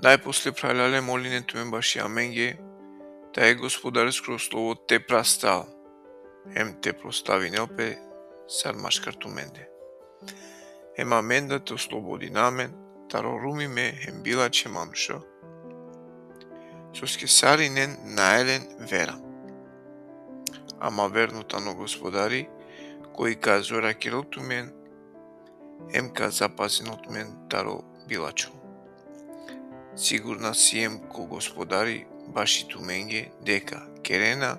Најпосле праляле молинето ме баши аменге, та е господарскро слово те прастал, те простави нелпе сар машкартуменде. Аменда те ослободи намен, таро руми ме билаче манушо, соске саринен наелен вера. Ама вернутано господари, кои казора кералту мен, ка запазенот мен таро билачо. Сигурна си ко господари баши туменге дека керена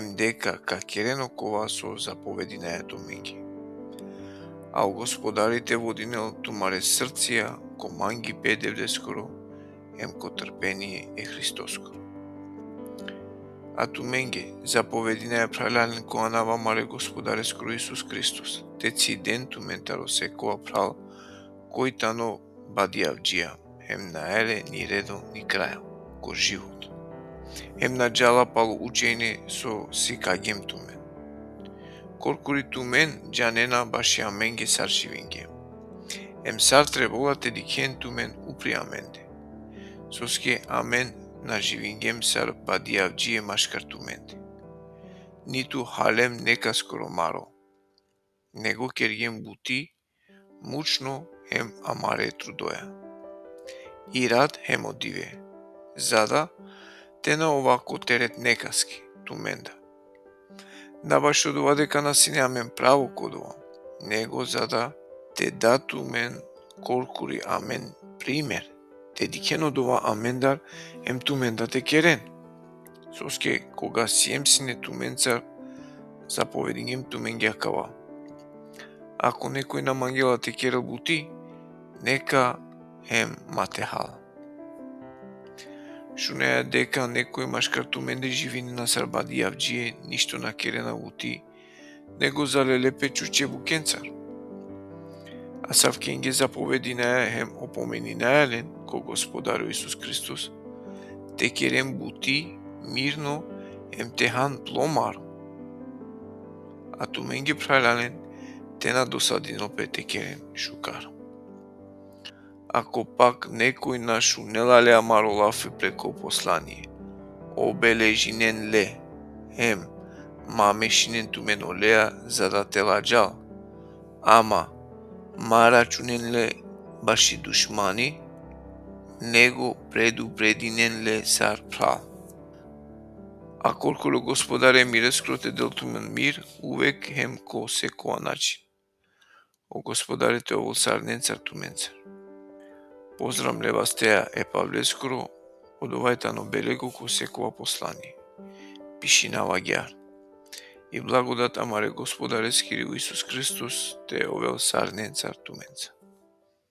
дека ка керено кова со заповеди на ето менге. А у господарите водинел тумаре срција ко манги бедевде скоро, ко трпение е Христоскоро. А туменге заповеди на пралялен која навамале господаре скоро Исус Христос, теци ден тумен таро секоја прал, кој тано бадијавџија, наеле ни редо ни крајал, ко живот. На джала пало учење со сикагем тумен. Коркури тумен джанена баши аменге сар живинге. Сар треболате дикен тумен упри аменде. Соске амен на живингем сар бадијавџие машкар туменде. Ниту халем нека скоро маро. Него кергем бути, мучно амаре трудоја. И рад одиве, зада те на овако терет некаски, туменда. Набаш од ова дека на си неамен право кодова, него зада те дату мен коркури амен пример, те дикен од ова амендар туменда те керен. Соске кога си сине туменцар, заповедингем тумен гјакава. Ако некој на мангела те керел бути, нека матехал. Шунеа дека некој машкар туменде живини на сар бадијавџие, ништо на керена бути, него залеле печуче букенцар. А савкенге заповеди на опомени најален, ко господару Исус Христос, те керен бути, мирно, техан пломар. А туменге пралялен, те на досадино пете керен шукар. Ако пак некој нашу нелале амаролафе преко послание, обележинен ле, мамешинен тумен олеа за да те ладжал, ама марачунен ле баши душмани, него предупрединен ле сар прал. А корколо господаре мирескро те дел тумен мир, увек ко секоја начин. О господарите овол сар ненцар туменцар. Поздравле вас теа Павлескоро, одовајтано белего ко секоја послание. Пиши на лагјар. И благодат амаре Господаре скири Исус Христос те овел сар ненцар туменца.